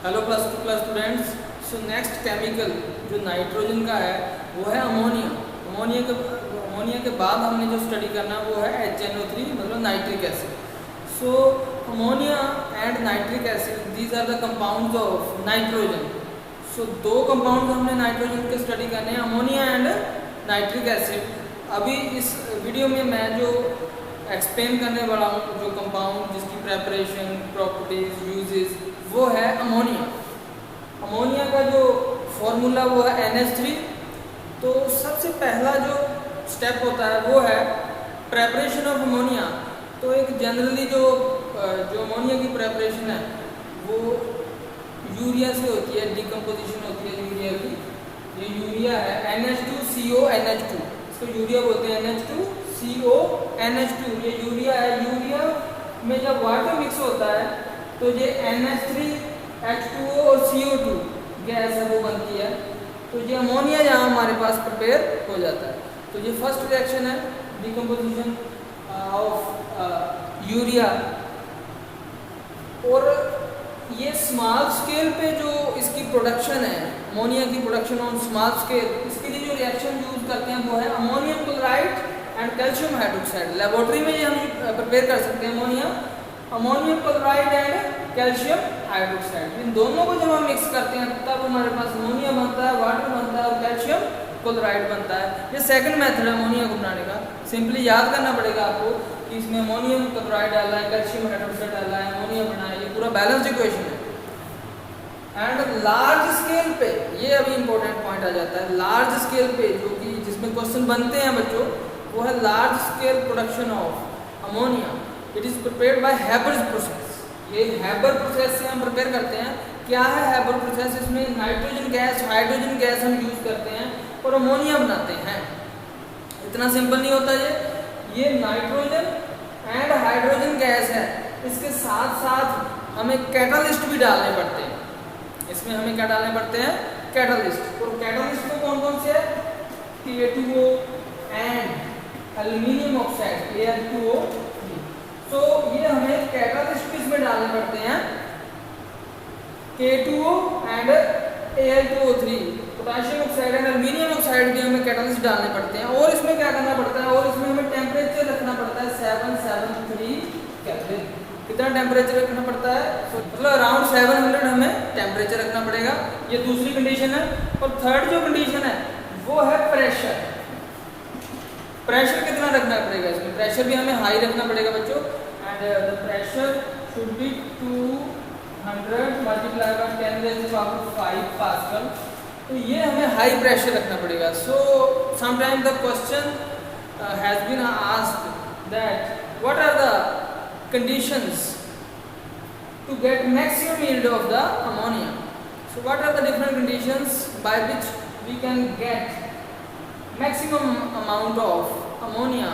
Hello plus two class students. So next chemical जो nitrogen का है वो है अमोनिया। अमोनिया के बाद हमने जो स्टडी करना वो है HNO3 मतलब nitric acid. So ammonia and nitric acid these are the compounds of nitrogen. So दो कंपाउंड हमने नाइट्रोजन के स्टडी करने हैं, अमोनिया एंड नाइट्रिक एसिड। अभी इस वीडियो में मैं जो एक्सप्लेन करने वाला हूँ जो कंपाउंड जिसकी प्रेपरेशन प्रॉपर्टीज यूजेस वो है अमोनिया। अमोनिया का जो फॉर्मूला वो है NH3। तो सबसे पहला जो स्टेप होता है वो है प्रेपरेशन ऑफ अमोनिया। तो एक जनरली जो अमोनिया की प्रेपरेशन है वो यूरिया से होती है, डिकम्पोजिशन होती है यूरिया की। ये यूरिया है NH2CONH2, इसको यूरिया बोलते हैं NH2CONH2। ये यूरिया है। यूरिया में जब वाटर मिक्स होता है तो ये NH3H2O और CO2 गैस है वो बनती है। तो ये अमोनिया यहाँ हमारे पास प्रिपेयर हो जाता है। तो ये फर्स्ट रिएक्शन है डिकम्पोजिशन ऑफ यूरिया। और ये स्मॉल स्केल पे जो इसकी प्रोडक्शन है अमोनिया की प्रोडक्शन ऑन स्मॉल स्केल, इसके लिए जो रिएक्शन यूज करते हैं वो है ammonium chloride and calcium hydroxide. Laboratory में ये हम प्रिपेयर कर सकते हैं ammonium chloride and calcium hydroxide. इन दोनों को जब हम मिक्स करते हैं तब हमारे पास अमोनिया बनता है, वाटर बनता है और कैल्शियम क्लोराइड बनता है। ये सेकंड मेथड है अमोनिया को बनाने का। सिंपली याद करना पड़ेगा आपको कि इसमें अमोनियम क्लोराइड डाला है, कैल्शियम हाइड्रोक्साइड डाला है, अमोनिया बना है। ये पूरा बैलेंस्ड इक्वेशन है। एंड लार्ज स्केल पे ये अभी इंपॉर्टेंट पॉइंट आ जाता है। लार्ज स्केल पे जो कि जिसमें क्वेश्चन बनते हैं बच्चों वो है large scale production of ammonia. It is prepared by Haber's process. ये हैबर प्रोसेस से हम प्रिपेयर करते हैं। क्या है हैबर प्रोसेस? इसमें नाइट्रोजन गैस, हाइड्रोजन गैस हम यूज करते हैं और अमोनिया बनाते हैं। इतना सिंपल नहीं होता ये नाइट्रोजन एंड हाइड्रोजन गैस है, इसके साथ साथ हमें कैटालिस्ट भी डालने पड़ते हैं। इसमें हमें क्या डालने पड़ते हैं? कैटालिस्ट। और कैटालिस्ट में कौन कौन से है? K2O and aluminium oxide Al2O। तो ये हमें कैटालिस्ट इसमें डालने पड़ते हैं K2O and Al2O3। Potassium oxide and aluminium oxide भी हमें कैटालिस्ट डालने पड़ते हैं। और इसमें क्या करना पड़ता है? और इसमें हमें टेम्परेचर रखना पड़ता है 773 केल्विन। कितना टेम्परेचर रखना पड़ता है? मतलब अराउंड 700 हमें टेम्परेचर रखना पड़ेगा। ये दूसरी कंडीशन है। और थर्ड जो कंडीशन है वो है प्रेशर। प्रेशर कितना रखना पड़ेगा? इसमें प्रेशर भी हमें हाई रखना पड़ेगा बच्चों। And the pressure should be 200 multiply by 10⁵ pascal. तो ये हमें हाई प्रेशर रखना पड़ेगा। So sometime the question has been asked that what are the conditions to get maximum yield of the ammonia. So what are the different conditions by which we can get maximum amount of ammonia?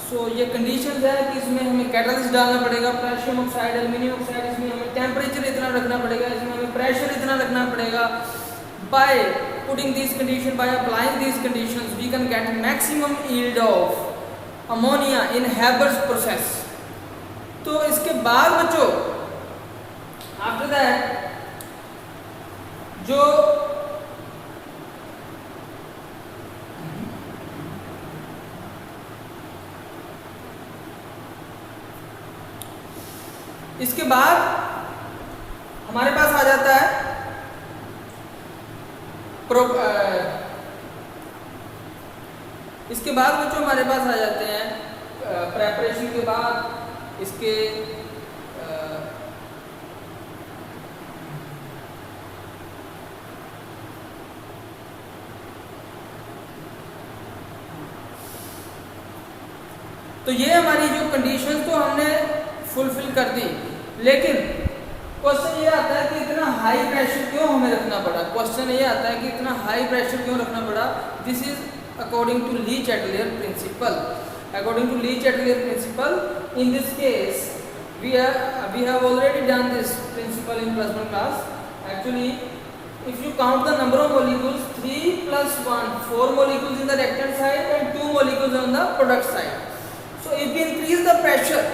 So ये conditions है कि इसमें हमें catalyst डालना पड़ेगा, potassium oxide, aluminium oxide, इसमें हमें temperature इतना रखना पड़ेगा, इसमें हमें प्रेशर इतना रखना पड़ेगा। By putting these conditions, by applying these conditions, we can get maximum yield of ammonia in Haber's process. तो इसके बाद बच्चों आफ्टर दैट जो इसके बाद हमारे पास आ जाता है इसके बाद बच्चों हमारे पास आ जाते हैं प्रेपरेशन के बाद इसके तो ये हमारी जो कंडीशंस तो हमने फुलफिल कर दी। लेकिन क्वेश्चन ये आता है कि इतना हाई प्रेशर क्यों हमें रखना पड़ा? क्वेश्चन ये आता है कि इतना हाई प्रेशर क्यों रखना पड़ा? This is according to Le Chatelier principle. According to Lee-Chatelier principle, in this case, we have already done this principle in plus 1 class. Actually, if you count the number of molecules, 3 plus 1, 4 molecules in the reactant side and 2 molecules on the product side. So, if we increase the pressure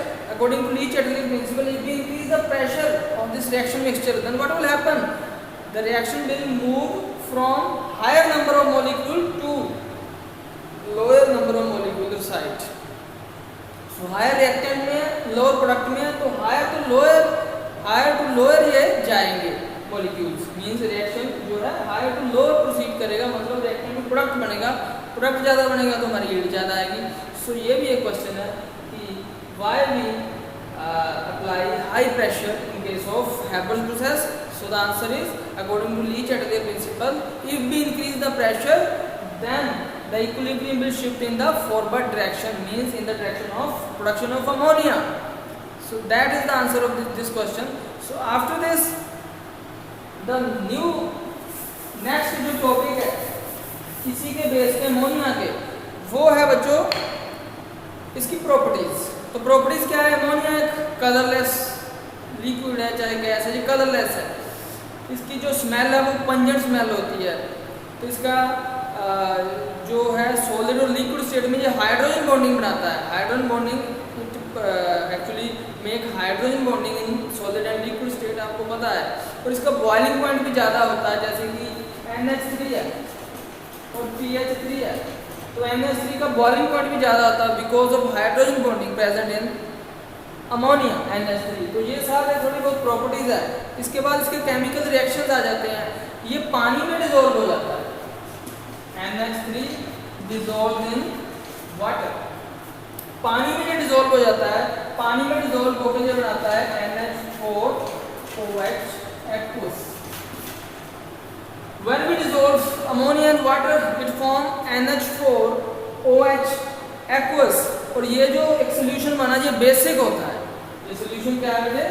according to Lee Chatterjee principle, if we increase the pressure of this reaction mixture, then what will happen? The reaction will move from higher number of molecule to lower number of molecule side. So higher reactant में lower product में तो higher to lower ये जाएंगे molecules, means reaction जो है higher to lower proceed करेगा, मतलब reactant में product बनेगा, product ज़्यादा बनेगा तो हमारी yield ज़्यादा आएगी. So ये भी एक question है कि why we apply high pressure in case of Haber process. So the answer is, according to Lee Chatterjee principle, if we increase the pressure, then the equilibrium will shift in the forward direction, means in the direction of production of ammonia. So that is the answer of this question. So after this, the new next जो topic है इसी के base पे ammonia के, वो है बच्चों इसकी प्रॉपर्टीज. तो प्रॉपर्टीज क्या है? अमोनिया एक कलरलेस लिक्विड है, चाहे गैस है, ये कलरलेस है. इसकी जो स्मेल है वो पंजेंट स्मेल होती है. तो इसका जो है सॉलिड और लिक्विड स्टेट में ये हाइड्रोजन बॉन्डिंग बनाता है. Hydrogen bonding actually make hydrogen bonding in solid and liquid state, आपको पता है. और इसका बॉइलिंग पॉइंट भी ज़्यादा होता है, जैसे कि NH3 है और PH3 है. तो NH3 का बॉइलिंग पॉइंट भी ज़्यादा होता है because of hydrogen bonding present in ammonia NH3. तो ये सारे थोड़ी बहुत प्रॉपर्टीज है. इसके बाद इसके केमिकल रिएक्शंस आ जाते हैं. ये पानी में डिसॉल्व हो जाता है. NH3 डिसॉल्व इन वाटर, पानी में डिसॉल्व हो जाता है. पानी में डिसॉल्व होकर ये बनाता है NH4OH aqueous. When we dissolve ammonia in water, it form NH4OH aqueous. और ये जो एक सोल्यूशन बना ये बेसिक होता है. ये सोल्यूशन क्या है बेटे?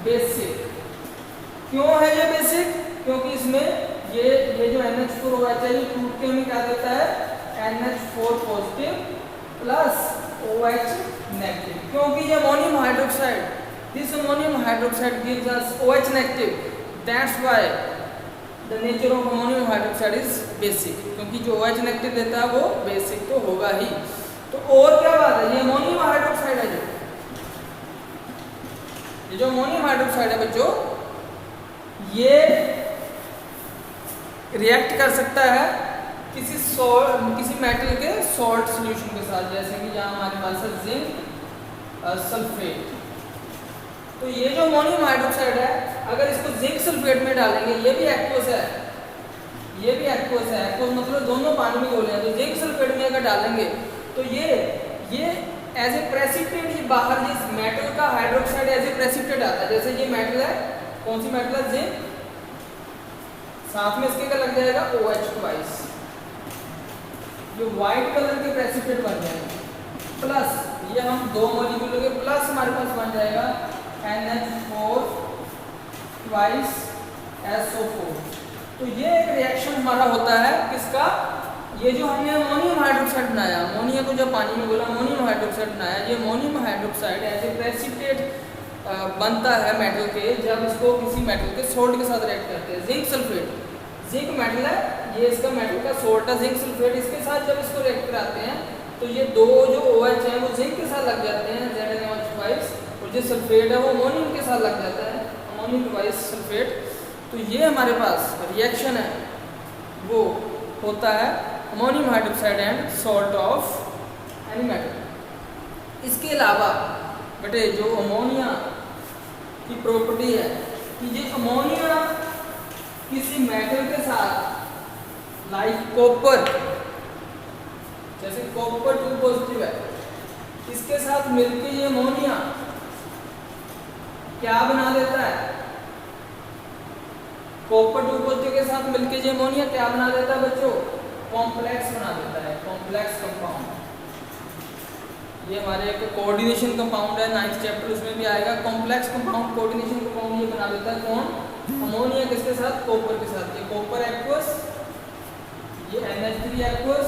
बेसिक. क्यों है ये बेसिक? क्योंकि इसमें ये जो NH4OH है ये टूट के हमें क्या देता है? NH4 positive plus OH negative. क्योंकि ये ammonium hydroxide, this ammonium hydroxide gives us OH negative. That's why the nature of ammonium hydroxide is basic. क्योंकि जो OH नेगेटिव देता है वो बेसिक तो होगा ही. तो और क्या बात है? ये अमोनियम हाइड्रोक्साइड है, ये जो अमोनियम हाइड्रोक्साइड है बच्चों, ये रिएक्ट कर सकता है किसी मेटल के सॉल्ट सॉल्यूशन के साथ, जैसे कि यहाँ हमारे पास है जिंक सल्फेट. तो ये जो अमोनियम हाइड्रोक्साइड है, अगर इसको जिंक सल्फेट में डालेंगे, ये भी एक्वस है, ये भी एक्वस है. एक्वस मतलब दोनों पानी में घोले हैं. तो जिंक सल्फेट में अगर डालेंगे तो ये एज ए प्रेसिपिटेट ये बाहर जिस मेटल का हाइड्रोक्साइड एज ए प्रेसिपिटेट आता है. जैसे ये मेटल है, कौन सी मेटल है? जिंक. साथ में इसके क्या लग जाएगा? OH twice. जो व्हाइट कलर के प्रेसिपिटेट बन जाएंगे. प्लस ये हम दो मॉलिक्यूल के प्लस हमारे पास बन जाएगा NH4 ट्वाइस SO4. तो ये एक रिएक्शन हमारा होता है किसका? ये जो हमने अमोनियम हाइड्रोक्साइड बनाया, अमोनिया को जब पानी में बोला अमोनियम हाइड्रोक्साइड बनाया, ये ammonium hydroxide as a precipitate बनता है मेटल के, जब इसको किसी मेटल के सोल्ट के साथ रिएक्ट करते हैं. जिंक सल्फेट, जिंक मेटल है, ये इसका मेटल का सोल्ट है जिंक सल्फेट. इसके साथ जब इसको रिएक्ट कराते हैं तो ये दो जो OH हैं वो जिंक के साथ लग जाते हैं, ZnOH, और जो सल्फेट है वो अमोनियम के साथ लग जाता है, अमोनियम ट्वाइस सल्फेट. तो ये हमारे पास रिएक्शन है वो होता है ammonium hydroxide and salt of any metal. इसके अलावा बेटे जो अमोनिया की प्रॉपर्टी है कि ये अमोनिया किसी मेटल के साथ लाइक कॉपर, जैसे कॉपर 2 पॉजिटिव है, इसके साथ मिलके ये अमोनिया क्या बना देता है? कॉपर 2 पॉजिटिव के साथ मिलके ये अमोनिया क्या बना देता है बच्चों? कॉम्प्लेक्स बना देता है, कॉम्प्लेक्स कंपाउंड. ये हमारे एक कोऑर्डिनेशन कंपाउंड है 9th चैप्टर, उसमें भी आएगा. कॉम्प्लेक्स कंपाउंड, कोऑर्डिनेशन कंपाउंड ये बना देता है कौन? अमोनिया. किसके साथ? कॉपर के साथ. ये कॉपर एक्वस, ये NH3 एक्वस.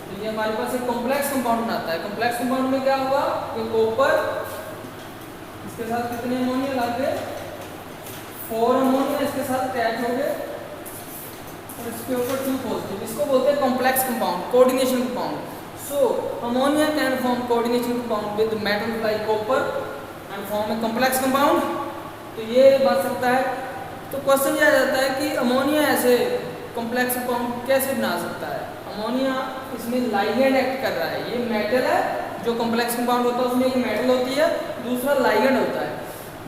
तो ये हमारे पास एक कॉम्प्लेक्स कंपाउंड बनाता है. कॉम्प्लेक्स कंपाउंड में क्या हुआ? ये कॉपर, इसके साथ कितने अमोनिया लाते? 4 अमोनिया इसके साथ अटैच हो गए और इसके ऊपर 2 पॉजिटिव. इसको बोलते हैं complex compound, coordination compound. So So ammonia can form coordination compound with metals like copper and form a complex compound. तो ये बन सकता है। तो क्वेश्चन ये आ जाता है कि अमोनिया ऐसे कॉम्प्लेक्स कंपाउंड कैसे बना सकता है। अमोनिया इसमें लाइगेंड एक्ट कर रहा है। ये मेटल है, जो कॉम्प्लेक्स कंपाउंड होता है उसमें एक मेटल होती है, दूसरा लाइगेंड होता है।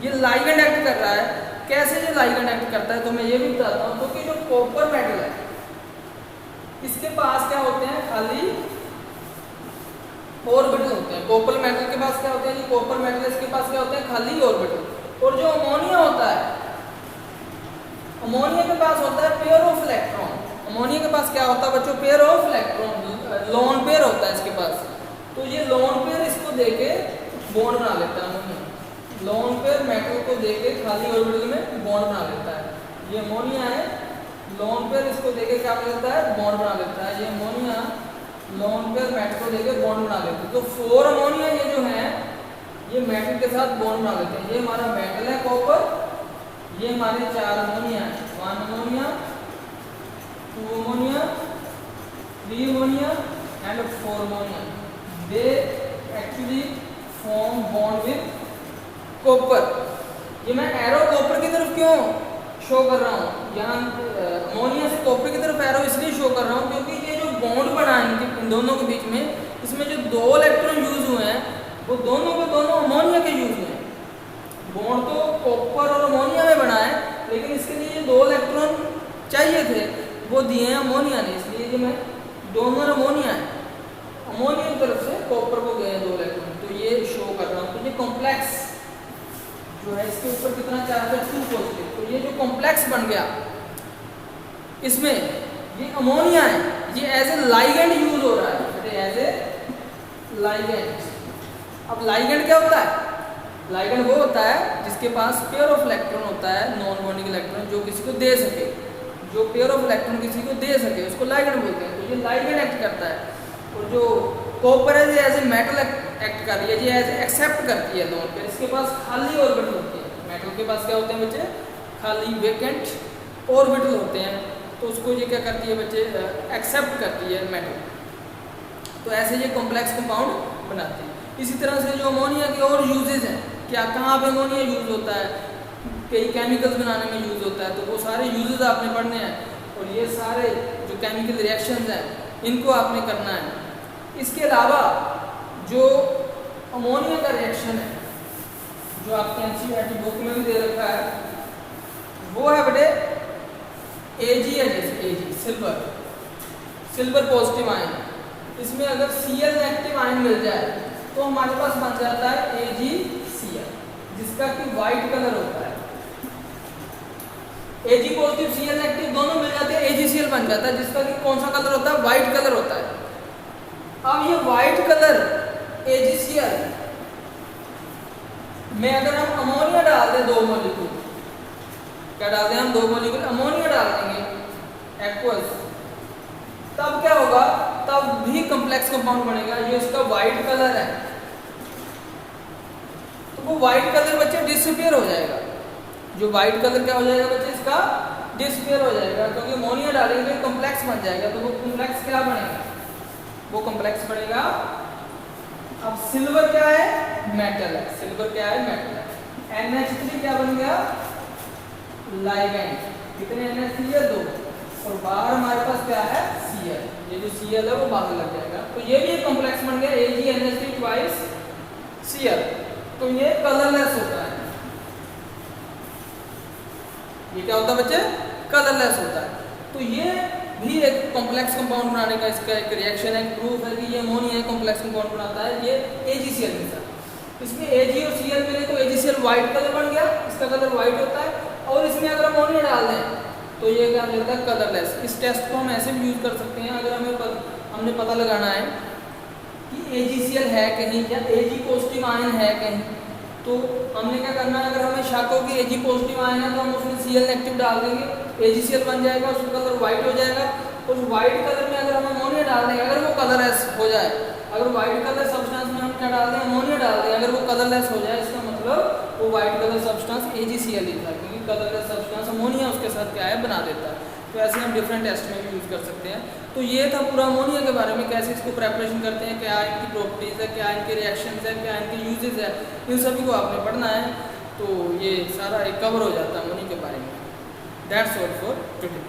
ये लाइगेंड एक्ट कर रहा है। कैसे ये लाइगेंड एक्ट करता है तो मैं ये भी बताता हूँ। तो कि जो कॉपर मेटल है इसके पास क्या होते हैं, खाली ऑर्बिटल होते हैं। कॉपर मेटल के पास क्या होते हैं, कॉपर मेटल इसके पास क्या होते हैं, खाली ऑर्बिटल। और जो अमोनिया होता है, अमोनिया के पास होता है पेयर ऑफ इलेक्ट्रॉन। अमोनिया के पास क्या होता है बच्चों, pair of electron, lone pair होता है इसके पास। तो ये लोन पेयर इसको देके बॉन्ड बना लेता है अमोनिया। लोन पेयर मेटल को देके खाली ऑर्बिटल में बॉन्ड बना लेता है। ये अमोनिया है, लोन पेयर इसको देके क्या कर लेता है, बॉन्ड बना लेता है। ये अमोनिया लोन पेयर मेटल को देके बॉन्ड बना लेते हैं। तो 4 अमोनिया ये जो है ये मेटल के साथ बॉन्ड बना लेते हैं। ये हमारा मेटल है कॉपर, ये हमारे 4 अमोनिया है, 1 ammonia, 2 ammonia, 3 ammonia and 4 ammonia. They actually form bond with copper. ये मैं एरो कॉपर की तरफ क्यों शो कर रहा हूँ, यहाँ अमोनिया से कॉपर की तरफ एरो इसलिए शो कर रहा हूँ क्योंकि ये जो बॉन्ड बना है इन दोनों के बीच में, इसमें जो 2 इलेक्ट्रॉन यूज हुए हैं वो दोनों के दोनों अमोनिया के यूज हुए हैं। बॉन्ड तो कॉपर और अमोनिया में बना है, लेकिन इसके लिए 2 इलेक्ट्रॉन चाहिए थे, वो दिए हैं अमोनिया ने। इसलिए जो मैं डोनर अमोनिया है, अमोनिया की तरफ से कॉपर को गए 2 इलेक्ट्रॉन। तो ये शो कर रहा हूँ। तो ये कॉम्प्लेक्स जो है इसके ऊपर कितना चार्ज है, 2 पॉजिटिव। तो ये जो कॉम्प्लेक्स बन गया इसमें ये अमोनिया है, ये एज ए लाइगेंड यूज हो रहा है, एज ए लाइगेंड। अब लाइगेंड क्या होता है, लाइगेंड वो होता है जिसके पास पेयर ऑफ इलेक्ट्रॉन होता है, नॉन बॉन्डिंग इलेक्ट्रॉन जो किसी को दे सके, जो पेयर ऑफ इलेक्ट्रॉन किसी को दे सके उसको लाइगेंड बोलते हैं। तो ये लाइगेंड एक्ट करता है। और जो कॉपर है ये एज ए मेटल एक्ट कर रही है, ये एज एक्सेप्ट करती है लोन पेयर। इसके पास खाली ऑर्बिटल होती है। मेटल के पास क्या होते हैं बच्चे, खाली वेकेंट ऑर्बिटल होते हैं। तो उसको ये क्या करती है बच्चे, एक्सेप्ट करती है मेटल। तो ऐसे ये कॉम्प्लेक्स कंपाउंड बनाते हैं। इसी तरह से जो अमोनिया के और यूजेज हैं, क्या कहाँ पे अमोनिया यूज होता है, कई केमिकल्स बनाने में यूज होता है। तो वो सारे यूजेज आपने पढ़ने हैं और ये सारे जो केमिकल रिएक्शंस हैं इनको आपने करना है। इसके अलावा जो अमोनिया का रिएक्शन है जो आपके एनसीईआरटी बुक में भी दे रखा है, वो है बेटे Ag है, जैसे Ag सिल्वर पॉजिटिव आयन। इसमें अगर Cl नेगेटिव आयन मिल जाए तो हमारे पास बन जाता है AgCl, जिसका कि व्हाइट कलर होता है। Ag पॉजिटिव Cl नेगेटिव दोनों मिल जाते हैं, AgCl बन जाता है, जिसका कि कौन सा कलर होता है, व्हाइट कलर होता है। अब ये व्हाइट कलर AgCl में अगर हम अमोनिया डाल दें 2 मॉलिक्यूल, क्या डाल दें हम 2 मॉलिक्यूल अमोनिया डाल देंगे एक्वस, तब क्या होगा, तब भी कॉम्प्लेक्स कंपाउंड बनेगा। ये इसका व्हाइट कलर है, तो वो व्हाइट कलर बच्चे डिसअपीयर हो जाएगा। जो व्हाइट कलर क्या हो जाएगा बच्चे, इसका डिसअपीयर हो जाएगा, क्योंकि अमोनिया डालेंगे तो कॉम्प्लेक्स बन जाएगा। तो वो कॉम्प्लेक्स क्या बनेगा, वो कॉम्प्लेक्स बनेगा। अब सिल्वर क्या है, मेटल है। सिल्वर क्या है, मेटल है। NH3 क्या बन गया, लाइगेंड। कितने NH3 है, 2। और बाहर हमारे पास क्या है, Cl। ये जो Cl है वो बाहर लग जाएगा। तो ये भी एक कॉम्प्लेक्स बन गया, AgNH3 ट्वाइस Cl। तो ये कलरलेस होता है। ये क्या होता है बच्चे, कलरलेस होता है। तो ये भी एक कॉम्प्लेक्स कंपाउंड बनाने का इसका एक रिएक्शन है, प्रूफ है कि ये अमोनिया कॉम्प्लेक्स कंपाउंड बनाता है। ये AgCl के साथ, इसमें Ag और Cl मिले तो AgCl व्हाइट कलर बन गया, इसका कलर व्हाइट होता है। और इसमें अगर अमोनिया डाल दें तो ये क्या मिलता है, कलरलेस। इस टेस्ट को हम ऐसे भी यूज कर सकते हैं, अगर हमने पता लगाना है कि AgCl है कहीं या Ag पॉजिटिव आयन है कहीं, तो हमने क्या करना है, अगर हमें शक हो कि Ag पॉजिटिव आयन है तो हम उसमें Cl नेगेटिव डाल देंगे, AgCl बन जाएगा, उसका कलर व्हाइट हो जाएगा। उस व्हाइट कलर में अगर हम अमोनिया डाल देंगे, अगर वो कलरलेस हो जाए, अगर व्हाइट कलर सब्सटेंस में हम क्या डाल दें, अमोनिया डाल दें, अगर वो कलरलेस हो जाए, इसका वो व्हाइट कलर सब्सटेंस AgCl ही था, क्योंकि कलरलेस सब्सटेंस अमोनिया उसके साथ क्या है, बना देता है। तो ऐसे हम डिफरेंट टेस्ट में भी यूज़ कर सकते हैं। तो ये था पूरा अमोनिया के बारे में, कैसे इसको प्रेपरेशन करते हैं, क्या इनकी प्रॉपर्टीज़ है, क्या इनके रिएक्शंस है, क्या इनके यूजेस है, इन सभी को आपने पढ़ना है। तो ये सारा एक कवर हो जाता है अमोनिया के बारे में। That's all for today.